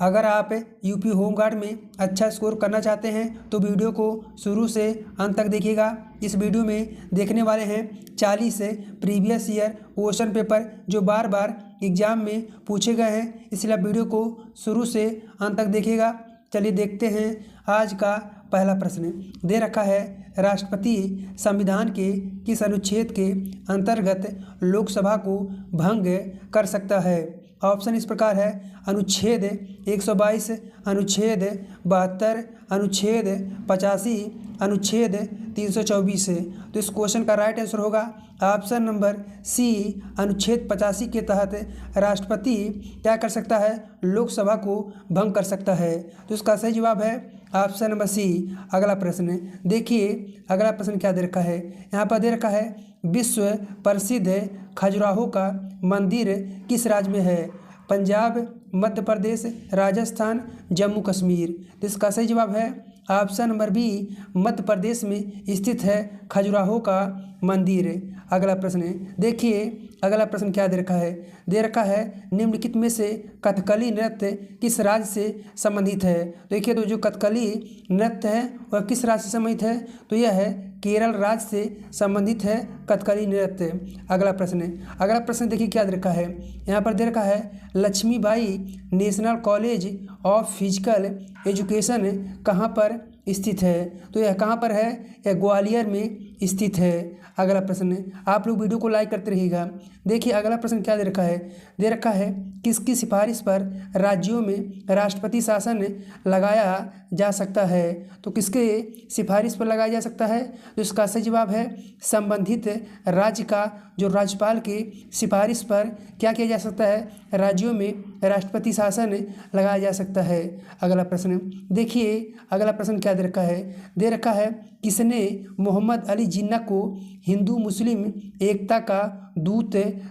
अगर आप UP home guard में अच्छा स्कोर करना चाहते हैं तो वीडियो को शुरू से अंत तक देखिएगा। इस वीडियो में देखने वाले हैं 40 प्रीवियस ईयर क्वेश्चन पेपर जो बार बार एग्जाम में पूछे गए हैं, इसलिए आप वीडियो को शुरू से अंत तक देखिएगा। चलिए देखते हैं आज का पहला प्रश्न। दे रखा है राष्ट्रपति संविधान के किस अनुच्छेद के अंतर्गत लोकसभा को भंग कर सकता है। ऑप्शन इस प्रकार है, अनुच्छेद 122, अनुच्छेद 72, अनुच्छेद 85, अनुच्छेद 324। तो इस क्वेश्चन का राइट आंसर होगा ऑप्शन नंबर सी, अनुच्छेद 85 के तहत राष्ट्रपति क्या कर सकता है, लोकसभा को भंग कर सकता है। तो इसका सही जवाब है ऑप्शन नंबर सी। अगला प्रश्न देखिए, अगला प्रश्न क्या दे रखा है। यहाँ पर दे रखा है विश्व प्रसिद्ध खजुराहो का मंदिर किस राज्य में है। पंजाब, मध्य प्रदेश, राजस्थान, जम्मू कश्मीर। तो इसका सही जवाब है option number B, Madhya Pradesh में स्थित है खजुराहो का मंदिर। अगला प्रश्न देखिए, अगला प्रश्न क्या दे रखा है। दे रखा है निम्नलिखित में से कथकली नृत्य किस राज्य से संबंधित है। देखिए तो जो कथकली नृत्य है वह किस राज्य से संबंधित है, तो यह है केरल राज्य से संबंधित है कथकली नृत्य। अगला प्रश्न देखिए क्या दे रखा है। यहाँ पर दे रखा है Lakshmibai national college of physical education कहाँ पर स्थित है। तो यह कहाँ पर है, यह ग्वालियर में स्थित है। अगला प्रश्न आप लोग वीडियो को लाइक करते रहिएगा। देखिए अगला प्रश्न क्या दे रखा है। दे रखा है किसकी सिफारिश पर राज्यों में राष्ट्रपति शासन लगाया जा सकता है। तो किसके सिफारिश पर लगाया जा सकता है, तो इसका सही जवाब है संबंधित राज्य का जो राज्यपाल के सिफारिश पर क्या किया जा सकता है, राज्यों में राष्ट्रपति शासन लगाया जा सकता है। अगला प्रश्न देखिए, अगला प्रश्न क्या दे रखा है। दे रखा है किसने मोहम्मद अली जिन्ना को हिंदू मुस्लिम एकता का दूत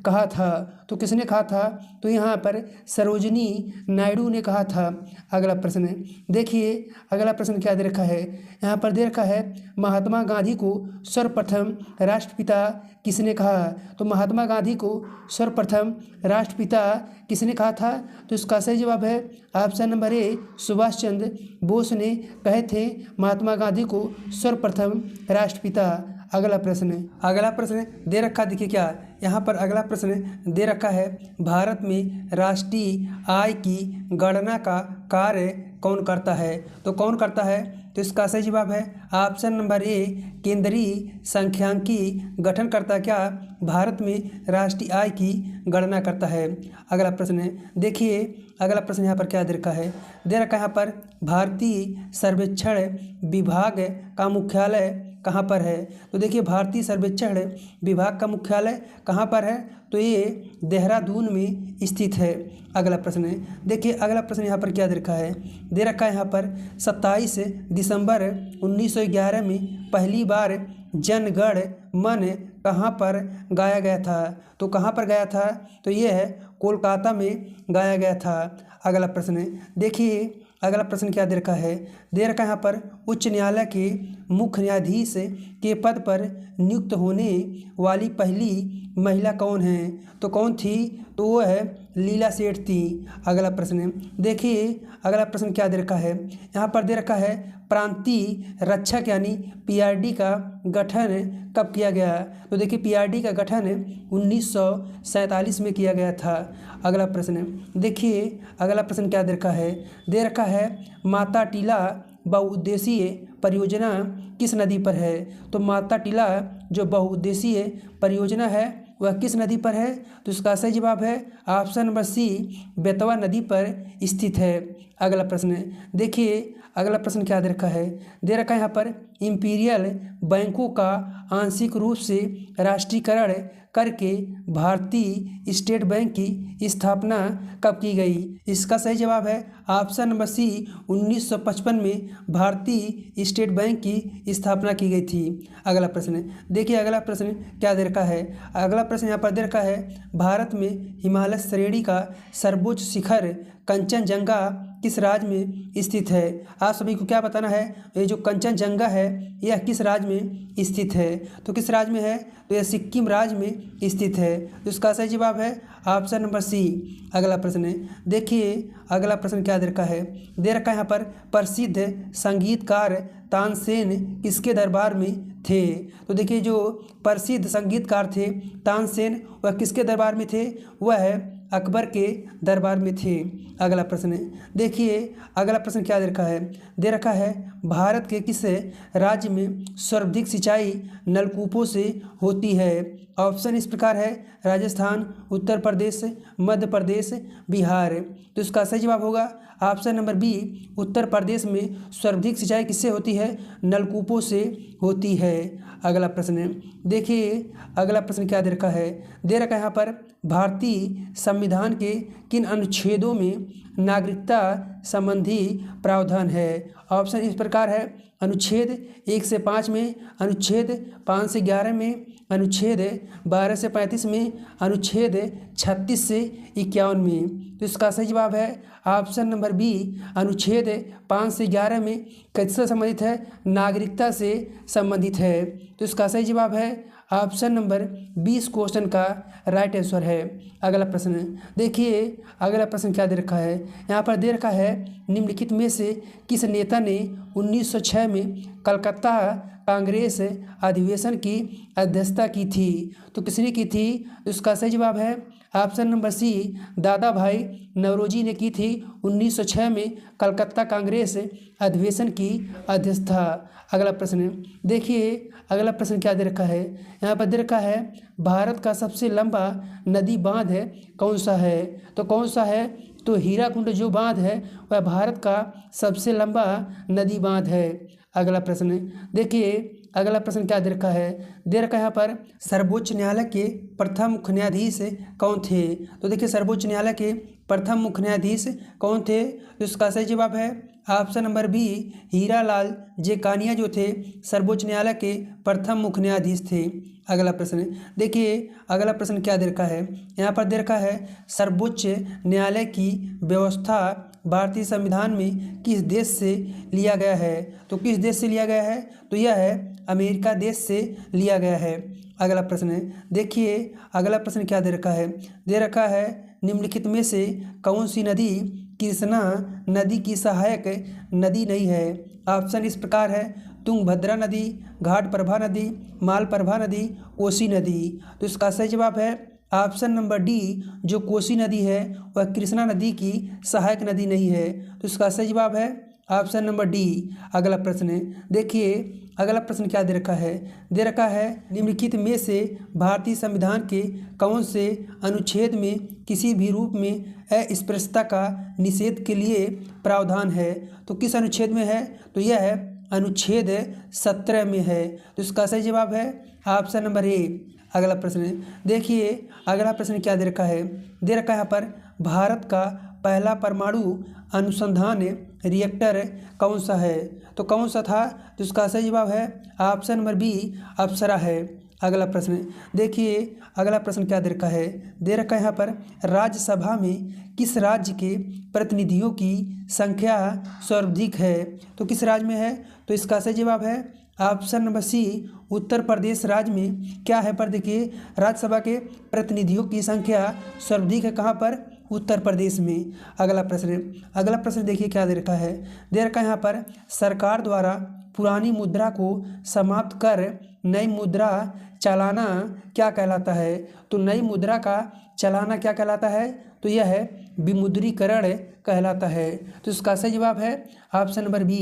कहा था। तो किसने कहा था, तो यहाँ पर सरोजनी नायडू ने कहा था। अगला प्रश्न देखिए, अगला प्रश्न क्या दे रखा है। यहाँ पर दे रखा है महात्मा गांधी को सर्वप्रथम राष्ट्रपिता किसने कहा। तो महात्मा गांधी को सर्वप्रथम राष्ट्रपिता किसने कहा था, तो इसका सही जवाब है option number A, Subhash Chandra Bose ने कहे थे महात्मा गांधी को सर्वप्रथम राष्ट्रपिता। अगला प्रश्न दे रखा, देखिए क्या यहाँ पर अगला प्रश्न दे रखा है भारत में राष्ट्रीय आय की गणना का कार्य कौन करता है। तो कौन करता है, तो इसका सही जवाब है ऑप्शन नंबर ए, केंद्रीय सांख्यिकी गठनकर्ता क्या भारत में राष्ट्रीय आय की गणना करता है। अगला प्रश्न देखिए, अगला प्रश्न यहाँ पर क्या दे रखा है। दे रखा है यहाँ पर भारतीय सर्वेक्षण विभाग का मुख्यालय कहाँ पर है। तो देखिए भारतीय सर्वेक्षण विभाग का मुख्यालय कहाँ पर है, तो ये देहरादून में स्थित है। अगला प्रश्न देखिए, अगला प्रश्न यहाँ पर क्या दे रखा है। दे रखा है यहाँ पर 27 दिसंबर 1911 में पहली बार जनगण मन कहाँ पर गाया गया था। तो कहाँ पर गाया था, तो ये है कोलकाता में गाया गया था। अगला प्रश्न देखिए, अगला प्रश्न क्या दे रखा है। दे रखा है यहाँ पर उच्च न्यायालय के मुख्य न्यायाधीश के पद पर नियुक्त होने वाली पहली महिला कौन है। तो कौन थी, तो वो है लीला सेठ थी। अगला प्रश्न देखिए, अगला प्रश्न क्या दे रखा है। यहाँ पर दे रखा है प्रांतीय रक्षक यानी पीआरडी का गठन कब किया गया। तो देखिए पीआरडी का गठन 1947 में किया गया था। अगला प्रश्न देखिए, अगला प्रश्न क्या दे रखा है। दे रखा है माता टीला बहुउद्देशीय परियोजना किस नदी पर है। तो माता टीला जो बहुउद्देशीय परियोजना है वह किस नदी पर है, तो इसका सही जवाब है ऑप्शन नंबर सी, बेतवा नदी पर स्थित है। अगला प्रश्न देखिए, अगला प्रश्न क्या दे रखा है। दे रखा है यहाँ पर इंपीरियल बैंकों का आंशिक रूप से राष्ट्रीयकरण करके भारतीय स्टेट बैंक की स्थापना कब की गई। इसका सही जवाब है ऑप्शन नंबर सी, 1955 में भारतीय स्टेट बैंक की स्थापना की गई थी। अगला प्रश्न देखिए, अगला प्रश्न क्या दे रखा है। अगला प्रश्न यहाँ पर दे रखा है भारत में हिमालय श्रेणी का सर्वोच्च शिखर कंचनजंगा किस राज्य में स्थित है? आप सभी को क्या बताना है, ये जो कंचनजंगा है यह किस राज्य में स्थित है? तो किस राज्य में है? तो यह सिक्किम राज्य में स्थित है। तो इसका सही जवाब है ऑप्शन नंबर सी। अगला प्रश्न देखिए, अगला प्रश्न क्या दे रखा है? दे रखा है यहाँ पर, प्रसिद्ध संगीतकार तानसेन किसके दरबार में थे? तो देखिए, जो प्रसिद्ध संगीतकार थे तानसेन, वह किसके दरबार में थे? वह है अकबर के दरबार में थे। अगला प्रश्न देखिए, अगला प्रश्न क्या दे रखा है? दे रखा है, भारत के किस राज्य में सर्वाधिक सिंचाई नलकूपों से होती है? ऑप्शन इस प्रकार है, राजस्थान, उत्तर प्रदेश, मध्य प्रदेश, बिहार। तो इसका सही जवाब होगा option number B, Uttar Pradesh में सर्वाधिक सिंचाई किससे होती है? नलकूपों से होती है। अगला प्रश्न देखिए, अगला प्रश्न क्या दे रखा है? दे रखा है यहाँ पर, भारतीय संविधान के किन अनुच्छेदों में नागरिकता संबंधी प्रावधान है? ऑप्शन इस प्रकार है, अनुच्छेद 1 से 5 में, अनुच्छेद 5 से 11 में, अनुच्छेद 12 से 35 में, अनुच्छेद 36 से 51 में। तो इसका सही जवाब है ऑप्शन नंबर बी, अनुच्छेद 5 से 11 में किससे संबंधित है? नागरिकता से संबंधित है। तो इसका सही जवाब है ऑप्शन नंबर 20 क्वेश्चन का राइट आंसर है। अगला प्रश्न देखिए, अगला प्रश्न क्या दे रखा है? यहाँ पर दे रखा है, निम्नलिखित में से किस नेता ने 1906 में कलकत्ता कांग्रेस अधिवेशन की अध्यक्षता की थी? तो किसने की थी? तो इसका सही जवाब है ऑप्शन नंबर सी, दादा भाई नौरोजी ने की थी 1906 में कलकत्ता कांग्रेस अधिवेशन की अध्यक्षता। अगला प्रश्न देखिए, अगला प्रश्न क्या दे रखा है? यहाँ पर दे रखा है, भारत का सबसे लंबा नदी बांध है कौन सा है? तो कौन सा है? तो हीराकुंड जो बांध है वह भारत का सबसे लंबा नदी बांध है। अगला प्रश्न देखिए, अगला प्रश्न क्या दे रखा है? दे रखा है यहाँ पर, सर्वोच्च न्यायालय के प्रथम मुख्य न्यायाधीश कौन थे? तो देखिए, सर्वोच्च न्यायालय के प्रथम मुख्य न्यायाधीश कौन थे? तो इसका सही जवाब है option number B, Hiralal Jekania जो थे सर्वोच्च न्यायालय के प्रथम मुख्य न्यायाधीश थे। अगला प्रश्न देखिए, अगला प्रश्न क्या दे रखा है? यहाँ पर दे रखा है, सर्वोच्च न्यायालय की व्यवस्था भारतीय संविधान में किस देश से लिया गया है? तो किस देश से लिया गया है? तो यह है अमेरिका देश से लिया गया है। अगला प्रश्न देखिए, अगला प्रश्न क्या दे रखा है? दे रखा है, निम्नलिखित में से कौन सी नदी कृष्णा नदी की सहायक नदी नहीं है? ऑप्शन इस प्रकार है, तुंगभद्रा नदी, घाटप्रभा नदी, मालप्रभा नदी, कोसी नदी। तो इसका सही जवाब है ऑप्शन नंबर डी, जो कोसी नदी है वह कृष्णा नदी की सहायक नदी नहीं है। तो इसका सही जवाब है ऑप्शन नंबर डी। अगला प्रश्न देखिए, अगला प्रश्न क्या दे रखा है? दे रखा है, निम्नलिखित में से भारतीय संविधान के कौन से अनुच्छेद में किसी भी रूप में अस्पृश्यता का निषेध के लिए प्रावधान है? तो किस अनुच्छेद में है? तो यह है अनुच्छेद 17 में है। तो इसका सही जवाब है ऑप्शन नंबर ए। अगला प्रश्न देखिए, अगला प्रश्न क्या दे रखा है? दे रखा है यहाँ पर, भारत का पहला परमाणु अनुसंधान रिएक्टर कौन सा है? तो कौन सा था? तो इसका सही जवाब है ऑप्शन नंबर बी, अप्सरा है। अगला प्रश्न देखिए, अगला प्रश्न क्या दे रखा है? दे रखा है यहाँ पर, राज्यसभा में किस राज्य के प्रतिनिधियों की संख्या सर्वाधिक है? तो किस राज्य में है? तो इसका सही जवाब है option number C, Uttar Pradesh राज्य में क्या है पर? देखिए, राज्यसभा के प्रतिनिधियों की संख्या सर्वाधिक है कहाँ पर? उत्तर प्रदेश में। अगला प्रश्न देखिए क्या दे रखा है? दे रखा है यहाँ पर, सरकार द्वारा पुरानी मुद्रा को समाप्त कर नई मुद्रा चलाना क्या कहलाता है? तो नई मुद्रा का चलाना क्या कहलाता है? तो यह है विमुद्रीकरण कहलाता है। तो इसका सही जवाब है ऑप्शन नंबर बी।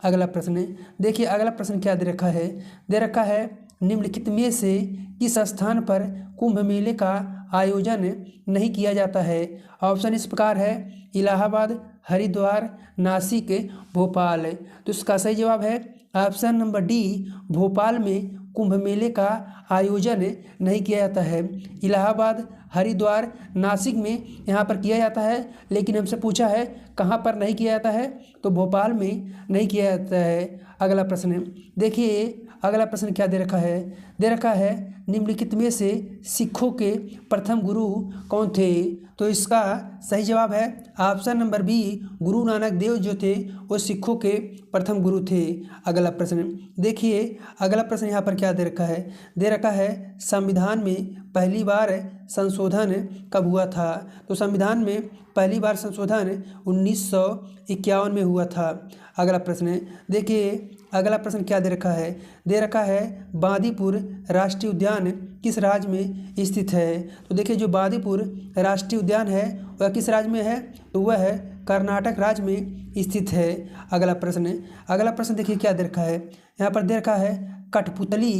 अगला प्रश्न देखिए, अगला प्रश्न क्या दे रखा है? दे रखा है, निम्नलिखित में से किस स्थान पर कुंभ मेले का आयोजन नहीं किया जाता है? ऑप्शन इस प्रकार है, इलाहाबाद, हरिद्वार, नासिक, भोपाल। तो इसका सही जवाब है ऑप्शन नंबर डी, भोपाल में कुंभ मेले का आयोजन नहीं किया जाता है। इलाहाबाद, हरिद्वार, नासिक में यहाँ पर किया जाता है, लेकिन हमसे पूछा है कहाँ पर नहीं किया जाता है? तो भोपाल में नहीं किया जाता है। अगला प्रश्न देखिए, अगला प्रश्न क्या दे रखा है, दे रखा है निम्नलिखित में से सिखों के प्रथम गुरु कौन थे। तो इसका सही जवाब है option number B, Guru Nanak Dev जो थे वो सिखों के प्रथम गुरु थे। अगला प्रश्न देखिए, अगला प्रश्न यहाँ पर क्या दे रखा है, दे रखा है संविधान में पहली बार संशोधन कब हुआ था। तो संविधान में पहली बार संशोधन 1951 में हुआ था। अगला प्रश्न देखिए, अगला प्रश्न क्या दे रखा है, दे रखा है बांदीपुर राष्ट्रीय उद्यान किस राज्य में स्थित है। तो देखिए जो बांदीपुर राष्ट्रीय उद्यान है वह किस राज्य में है, तो वह है कर्नाटक राज्य में स्थित है। अगला प्रश्न देखिए क्या दे रखा है, यहाँ पर दे रखा है कठपुतली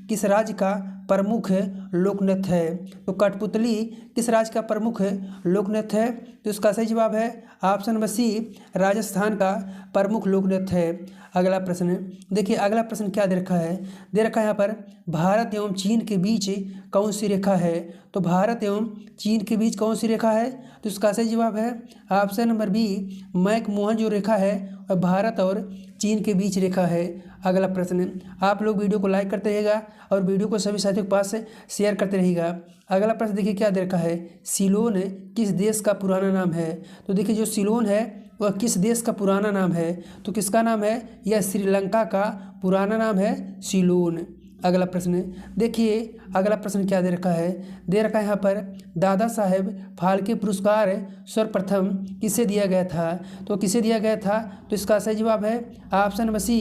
किस राज्य का प्रमुख लोकनृत्य है। तो कठपुतली किस राज्य का प्रमुख लोकनृत्य है, तो इसका सही जवाब है ऑप्शन नंबर सी, राजस्थान का प्रमुख लोकनृत्य है। अगला प्रश्न देखिए, अगला प्रश्न क्या दे रखा है, दे रखा है यहाँ पर भारत एवं चीन के बीच कौन सी रेखा है। तो भारत एवं चीन के बीच कौन सी रेखा है, तो इसका सही जवाब है ऑप्शन नंबर बी, मैक-मोहन जो रेखा है वह भारत और चीन के बीच रेखा है। अगला प्रश्न, आप लोग वीडियो को लाइक करते रहिएगा और वीडियो को सभी साथियों के पास शेयर करते रहिएगा। अगला प्रश्न देखिए क्या दे रखा है, सिलोन किस देश का पुराना नाम है। तो देखिए जो सिलोन है वह किस देश का पुराना नाम है, तो किसका नाम है, यह श्रीलंका का पुराना नाम है सिलोन। अगला प्रश्न देखिए, अगला प्रश्न क्या दे रखा है, दे रखा है यहाँ पर दादा साहेब फाल्के पुरस्कार सर्वप्रथम किसे दिया गया था। तो किसे दिया गया था, तो इसका सही जवाब है option number C,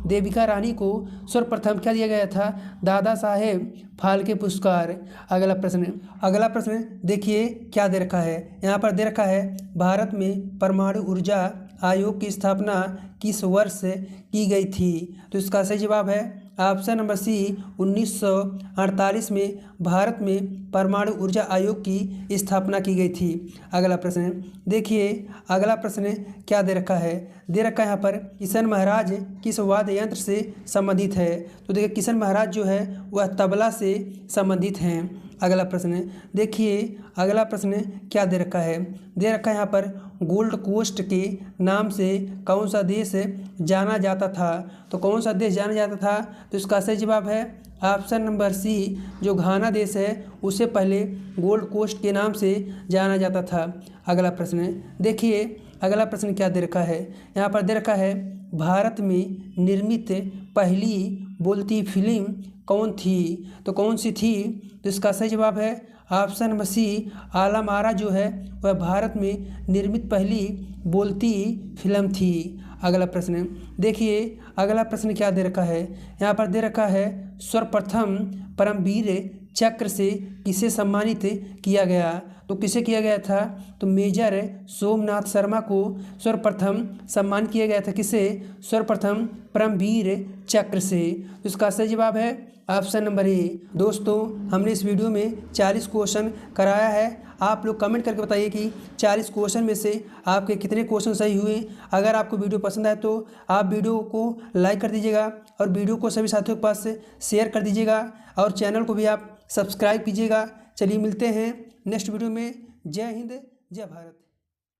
Devika Rani को सर्वप्रथम क्या दिया गया था, दादा साहेब फाल्के पुरस्कार। अगला प्रश्न देखिए क्या दे रखा है, यहाँ पर दे रखा है भारत में परमाणु ऊर्जा आयोग की स्थापना किस वर्ष की गई थी। तो इसका सही जवाब है ऑप्शन नंबर सी, 1948 में भारत में परमाणु ऊर्जा आयोग की स्थापना की गई थी। अगला प्रश्न देखिए, अगला प्रश्न क्या दे रखा है, दे रखा है यहाँ पर किशन महाराज किस वाद्य यंत्र से संबंधित है। तो देखिए किशन महाराज जो है वह तबला से संबंधित हैं। अगला प्रश्न देखिए, अगला प्रश्न क्या दे रखा है, दे रखा है यहाँ पर गोल्ड कोस्ट के नाम से कौन सा देश जाना जाता था। तो कौन सा देश जाना जाता था, तो इसका सही जवाब है ऑप्शन नंबर सी, जो घाना देश है उसे पहले गोल्ड कोस्ट के नाम से जाना जाता था। अगला प्रश्न देखिए, अगला प्रश्न क्या दे रखा है, यहाँ पर दे रखा है भारत में निर्मित पहली बोलती फिल्म कौन थी। तो कौन सी थी, तो इसका सही जवाब है option number C, Alam Ara जो है वह भारत में निर्मित पहली बोलती फिल्म थी। अगला प्रश्न देखिए, अगला प्रश्न क्या दे रखा है, यहाँ पर दे रखा है सर्वप्रथम परमवीर चक्र से किसे सम्मानित किया गया। तो किसे किया गया था, तो मेजर सोमनाथ शर्मा को सर्वप्रथम सम्मान किया गया था, किसे, सर्वप्रथम परमवीर चक्र से। तो इसका सही जवाब है ऑप्शन नंबर ए। दोस्तों हमने इस वीडियो में 40 क्वेश्चन कराया है। आप लोग कमेंट करके बताइए कि 40 क्वेश्चन में से आपके कितने क्वेश्चन सही हुए। अगर आपको वीडियो पसंद आए तो आप वीडियो को लाइक कर दीजिएगा और वीडियो को सभी साथियों के पास शेयर कर दीजिएगा और चैनल को भी आप सब्सक्राइब कीजिएगा। चलिए मिलते हैं नेक्स्ट वीडियो में। जय हिंद, जय भारत।